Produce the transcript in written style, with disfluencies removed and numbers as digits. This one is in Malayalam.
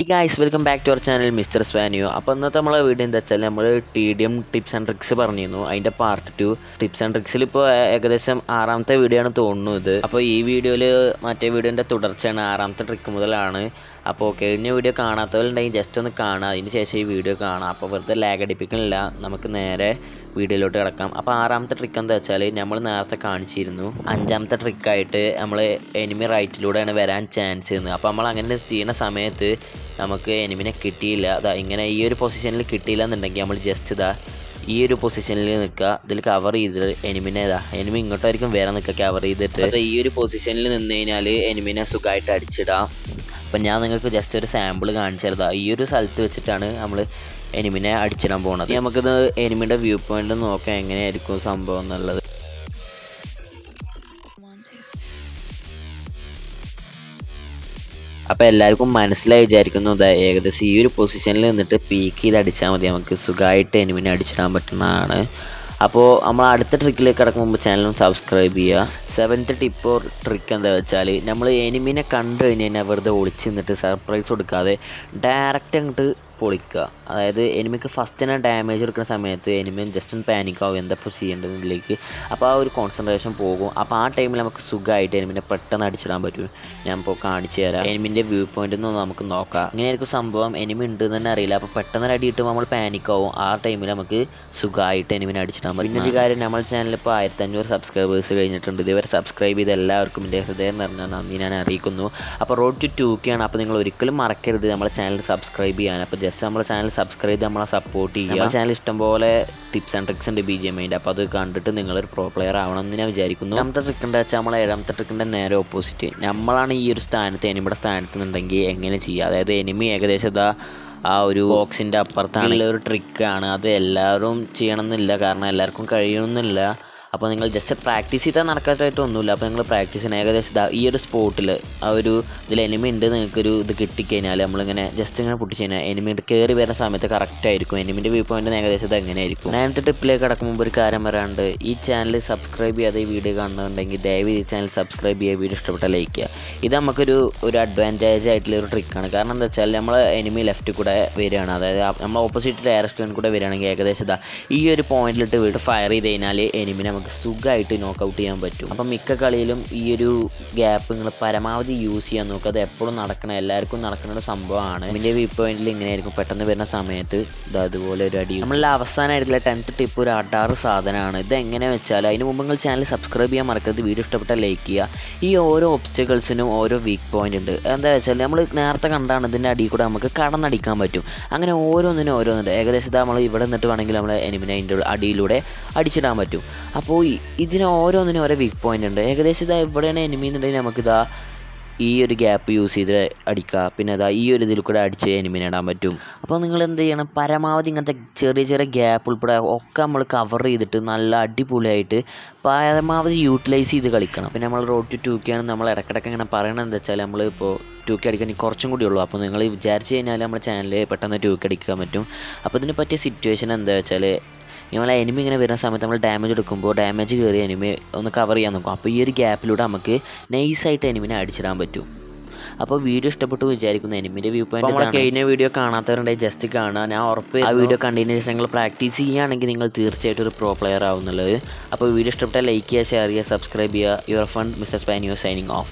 Hey guys, welcome back to our channel MR.SPANIO. അപ്പോൾ ഇന്നത്തെ നമ്മളെ വീഡിയോ എന്താ വെച്ചാൽ നമ്മൾ TDM ടിപ്സ് ആൻഡ് ട്രിക്സ് പറഞ്ഞിരുന്നു. അതിൻ്റെ പാർട്ട് 2 ടിപ്സ് ആൻഡ് ട്രിക്സിൽ ഇപ്പോൾ ഏകദേശം 6ാമത്തെ വീഡിയോ ആണ് തോന്നുന്നു ഇത്. അപ്പോൾ ഈ വീഡിയോയിൽ മറ്റേ വീഡിയോൻ്റെ തുടർച്ചയാണ്, 6ാമത്തെ ട്രിക്ക് മുതലാണ്. അപ്പോൾ കഴിഞ്ഞ വീഡിയോ കാണാത്തവരുണ്ടെങ്കിൽ ജസ്റ്റ് ഒന്ന് കാണുക, അതിന് ശേഷം ഈ വീഡിയോ കാണാം. അപ്പോൾ വെറുതെ ലാഗ് അടിപ്പിക്കുന്നില്ല, നമുക്ക് നേരെ വീഡിയോയിലോട്ട് കിടക്കാം. അപ്പോൾ 6ാമത്തെ ട്രിക്ക് എന്താ വെച്ചാൽ നമ്മൾ നേരത്തെ കാണിച്ചിരുന്നു. 5ാമത്തെ ട്രിക്കായിട്ട് നമ്മൾ എനിമി റൈറ്റിലൂടെയാണ് വരാൻ ചാൻസ് ചെയ്യുന്നത്. അപ്പോൾ നമ്മൾ അങ്ങനെ ചെയ്യുന്ന സമയത്ത് നമുക്ക് എനിമിനെ കിട്ടിയില്ല, അതാ ഇങ്ങനെ ഈ ഒരു പൊസിഷനിൽ കിട്ടിയില്ല എന്നുണ്ടെങ്കിൽ നമ്മൾ ജസ്റ്റ് ഇതാ ഈ ഒരു പൊസിഷനിൽ നിൽക്കുക, ഇതിൽ കവർ ചെയ്തിട്ട് എനിമിനെ എനിമി ഇങ്ങോട്ടായിരിക്കും വേറെ നിൽക്കുക കവർ ചെയ്തിട്ട്. അത് ഈ ഒരു പൊസിഷനിൽ നിന്ന് കഴിഞ്ഞാൽ എനിമിനെ സുഖമായിട്ട് അടിച്ചിടാം. അപ്പം ഞാൻ നിങ്ങൾക്ക് ജസ്റ്റ് ഒരു സാമ്പിൾ കാണിച്ചു തരുതാ. ഈ ഒരു സ്ഥലത്ത് വെച്ചിട്ടാണ് നമ്മൾ എനിമിനെ അടിച്ചിടാൻ പോകുന്നത്. നമുക്കിത് എനിമിയുടെ വ്യൂ പോയിന്റ് നോക്കാം എങ്ങനെയായിരിക്കും സംഭവം എന്നുള്ളത്. അപ്പോൾ എല്ലാവർക്കും മനസ്സിലായി വിചാരിക്കുന്നു. ഏകദേശം ഈ ഒരു പൊസിഷനിൽ നിന്നിട്ട് പീക്ക് ചെയ്ത് അടിച്ചാൽ മതി, നമുക്ക് സുഖമായിട്ട് എനിമിനെ അടിച്ചിടാൻ പറ്റുന്നതാണ്. അപ്പോൾ നമ്മൾ അടുത്ത ട്രിക്കിലേക്ക് കിടക്കും മുമ്പ് ചാനലും സബ്സ്ക്രൈബ് ചെയ്യുക. 7th ടിപ്പ് ഓർ ട്രിക്ക് എന്താ വെച്ചാൽ നമ്മൾ എനിമിനെ കണ്ടു കഴിഞ്ഞാൽ വെറുതെ ഒളിച്ച് നിന്നിട്ട് സർപ്രൈസ് കൊടുക്കാതെ ഡയറക്റ്റ് അങ്ങോട്ട് പൊളിക്കുക. അതായത് എനിമിക്ക് ഫസ്റ്റ് തന്നെ ഡാമേജ് എടുക്കുന്ന സമയത്ത് എനിമി ജസ്റ്റ് ഒന്ന് പാനിക്കാവും എന്താപ്പോൾ ചെയ്യേണ്ടതിലേക്ക്. അപ്പോൾ ആ ഒരു കോൺസെൻട്രേഷൻ പോകും. അപ്പോൾ ആ ടൈമിൽ നമുക്ക് സുഖമായിട്ട് എനിമിനെ പെട്ടെന്ന് അടിച്ചിടാൻ പറ്റും. ഞാൻ ഇപ്പോൾ കാണിച്ചു തരാം. എനിമിൻ്റെ വ്യൂ പോയിന്റിൽ നിന്ന് നമുക്ക് നോക്കാം. ഇങ്ങനെയായിരിക്കും സംഭവം. എനിമി ഉണ്ടെന്ന് തന്നെ അറിയില്ല. അപ്പോൾ പെട്ടെന്ന് അടി കിട്ടുമ്പോൾ നമ്മൾ പാനിക്കാവും. ആ ടൈമിൽ നമുക്ക് സുഖമായിട്ട് എനിമിനെ അടിച്ചിടാൻ പറ്റും. പിന്നെ ഒരു കാര്യം, നമ്മുടെ ചാനലിൽ ഇപ്പോൾ 1500 സബ്സ്ക്രൈബേഴ്സ് കഴിഞ്ഞിട്ടുണ്ട്. ഇതുവരെ സബ്സ്ക്രൈബ് ചെയ്ത് എല്ലാവർക്കും എൻ്റെ ഹൃദയം നിറഞ്ഞ നന്ദി ഞാൻ അറിയിക്കുന്നു. അപ്പോൾ റോഡ് ടു 2K ആണ്. അപ്പോൾ നിങ്ങൾ ഒരിക്കലും മറക്കരുത് നമ്മുടെ ചാനൽ സബ്സ്ക്രൈബ് ചെയ്യാൻ. അപ്പോൾ ജസ്റ്റ് നമ്മുടെ ചാനൽ സബ്സ്ക്രൈബ് ചെയ്ത് നമ്മളെ സപ്പോർട്ട് ചെയ്യുക. നമ്മുടെ ചാനൽ ഇഷ്ടംപോലെ ടിപ്സ് ആൻഡ് ട്രിക്സ് ഉണ്ട് Bgmiൻ്റെ. അപ്പോൾ അത് കണ്ടിട്ട് നിങ്ങളൊരു പ്രോ പ്ലെയർ ആവണമെന്ന് ഞാൻ വിചാരിക്കുന്നു. 7ാമത്തെ ട്രിക്ക് എന്താ വെച്ചാൽ നമ്മളെ 7ാമത്തെ ട്രിക്കിൻ്റെ നേരെ ഓപ്പോസിറ്റ്. നമ്മളാണ് ഈ ഒരു സ്ഥാനത്ത് എനിമിയുടെ സ്ഥാനത്ത് നിന്നുണ്ടെങ്കിൽ എങ്ങനെ ചെയ്യുക, അതായത് എനിമി ഏകദേശം ആ ഒരു ബോക്സിൻ്റെ അപ്പുറത്താണെങ്കിൽ ഒരു ട്രിക്കാണ്. അത് എല്ലാവരും ചെയ്യണമെന്നില്ല, കാരണം എല്ലാവർക്കും കഴിയണമെന്നില്ല. അപ്പോൾ നിങ്ങൾ ജസ്റ്റ് പ്രാക്ടീസ് ചെയ്താൽ നടക്കാത്തായിട്ടൊന്നുമില്ല. അപ്പോൾ നിങ്ങൾ പ്രാക്ടീസ് ചെയ്യണം. ഏകദേശം ഈ ഒരു സ്പോട്ടിൽ ആ ഒരു ഇതിൽ എനിമി ഉണ്ട് നിങ്ങൾക്കൊരു ഇത് കിട്ടിക്കഴിഞ്ഞാൽ നമ്മളിങ്ങനെ ജസ്റ്റ് ഇങ്ങനെ പൊട്ടിച്ച് കഴിഞ്ഞാൽ എനിമി കയറി വരുന്ന സമയത്ത് കറക്റ്റ് ആയിരിക്കും. എനിമിൻ്റെ വ്യൂ പോയിന്റ് ഏകദേശം എങ്ങനെ ആയിരിക്കും. 9th ടിപ്പിലേക്ക് കടക്കും മുമ്പ് ഒരു കാര്യം വരാണ്ട്, ഈ ചാനൽ സബ്സ്ക്രൈബ് ചെയ്യാതെ ഈ വീഡിയോ കാണുന്നുണ്ടെങ്കിൽ ദയവ് ഈ ചാനൽ സബ്സ്ക്രൈബ് ചെയ്യുക, വീഡിയോ ഇഷ്ടപ്പെട്ടാൽ ലൈക്ക് ചെയ്യുക. ഇത് നമുക്കൊരു അഡ്വാൻറ്റേജ് ആയിട്ടുള്ള ഒരു ട്രിക്കാണ്. കാരണം എന്താ വെച്ചാൽ നമ്മൾ എനിമി ലെഫ്റ്റ് കൂടെ വരികയാണ്, അതായത് നമ്മൾ ഓപ്പോസിറ്റ് ഡയറക്ഷനിൽ കൂടെ വരികയാണെങ്കിൽ ഏകദേശം ഈ ഒരു പോയിന്റിലിട്ട് വീട് ഫയർ ചെയ്ത് കഴിഞ്ഞാൽ എനിമിനെ നമുക്ക് സുഖമായിട്ട് നോക്കൗട്ട് ചെയ്യാൻ പറ്റും. അപ്പം മിക്ക കളിയിലും ഈ ഒരു ഗ്യാപ്പ് നിങ്ങൾ പരമാവധി യൂസ് ചെയ്യാൻ നോക്കുക. അത് എപ്പോഴും നടക്കണം, എല്ലാവർക്കും നടക്കുന്ന ഒരു സംഭവമാണ്. ഇതിൻ്റെ വ്യൂ പോയിന്റിൽ ഇങ്ങനെയായിരിക്കും പെട്ടെന്ന് വരുന്ന സമയത്ത് അതുപോലെ ഒരു അടി. നമ്മളുടെ അവസാനമായിട്ടുള്ള 10th ടിപ്പ് ഒരു അടാറ് സാധനമാണ്. ഇത് എങ്ങനെ വെച്ചാൽ അതിന് മുമ്പ് നിങ്ങൾ ചാനൽ സബ്സ്ക്രൈബ് ചെയ്യാൻ മറക്കരുത്, വീഡിയോ ഇഷ്ടപ്പെട്ടാൽ ലൈക്ക് ചെയ്യുക. ഈ ഓരോ ഒബ്സ്റ്റക്കിൾസിനും ഓരോ വീക്ക് പോയിന്റ് ഉണ്ട്. എന്താ വെച്ചാൽ നമ്മൾ നേരത്തെ കണ്ടാണ് ഇതിൻ്റെ അടിയിൽ കൂടെ നമുക്ക് കടന്നടിക്കാൻ പറ്റും. അങ്ങനെ ഓരോന്നിനും ഓരോന്നുണ്ട്. ഏകദേശം നമ്മൾ ഇവിടെ നിന്നിട്ട് വേണമെങ്കിൽ നമ്മൾ എനിമിനെ അതിൻ്റെ അടിയിലൂടെ അടിച്ചിടാൻ പറ്റും. അപ്പോൾ ഇതിന് ഓരോന്നിനും ഓരോ വീക്ക് പോയിന്റ് ഉണ്ട്. ഏകദേശം ഇവിടെയാണ് എനിമി എന്നുണ്ടെങ്കിൽ നമുക്കിതാ ഈ ഒരു ഗ്യാപ്പ് യൂസ് ചെയ്ത് അടിക്കുക. പിന്നെ ഈ ഒരു ഇതിൽ കൂടെ അടിച്ച് എനിമിനെ ഇടാൻ പറ്റും. അപ്പോൾ നിങ്ങൾ എന്ത് ചെയ്യണം, പരമാവധി ഇങ്ങനത്തെ ചെറിയ ചെറിയ ഗ്യാപ്പ് ഉൾപ്പെടെ ഒക്കെ നമ്മൾ കവർ ചെയ്തിട്ട് നല്ല അടിപൊളിയായിട്ട് പരമാവധി യൂട്ടിലൈസ് ചെയ്ത് കളിക്കണം. പിന്നെ നമ്മൾ റോഡ് ടു 2K ആണ് നമ്മൾ ഇടയ്ക്കിടയ്ക്ക് ഇങ്ങനെ പറയണത് എന്താ വെച്ചാൽ നമ്മളിപ്പോൾ 2K അടിക്കാൻ കുറച്ചും കൂടി ഉള്ളൂ. അപ്പോൾ നിങ്ങൾ വിചാരിച്ച് കഴിഞ്ഞാൽ നമ്മുടെ ചാനലിൽ പെട്ടെന്ന് 2K അടിക്കാൻ പറ്റും. അപ്പോൾ ഇതിന് പറ്റിയ സിറ്റുവേഷൻ എന്താ വെച്ചാൽ, നമ്മളെ എനിമി ഇങ്ങനെ വരുന്ന സമയത്ത് നമ്മൾ ഡാമേജ് എടുക്കുമ്പോൾ ഡാമേജ് കയറി എനിമി ഒന്ന് കവർ ചെയ്യാൻ നോക്കും. അപ്പോൾ ഈ ഒരു ഗ്യാപ്പിലൂടെ നമുക്ക് നൈസായിട്ട് എനിമിനെ അടിച്ചിടാൻ പറ്റും. അപ്പോൾ വീഡിയോ ഇഷ്ടപ്പെട്ടു വിചാരിക്കുന്നു. എനിമിൻ്റെ വ്യൂ പോയിന്റ് നമ്മൾ കഴിഞ്ഞ വീഡിയോ കാണാത്തവരുണ്ടെങ്കിൽ ജസ്റ്റ് കാണുക. ഞാൻ ഉറപ്പ് ആ വീഡിയോ കണ്ടതിന് ശേഷം നിങ്ങൾ പ്രാക്ടീസ് ചെയ്യുകയാണെങ്കിൽ നിങ്ങൾ തീർച്ചയായിട്ടും ഒരു പ്രോ പ്ലെയർ ആവുന്നുള്ളത്. അപ്പോൾ വീഡിയോ ഇഷ്ടപ്പെട്ടാൽ ലൈക്ക് ചെയ്യുക, ഷെയർ ചെയ്യുക, സബ്സ്ക്രൈബ് ചെയ്യുക. Your friend MR.SPANIO signing off.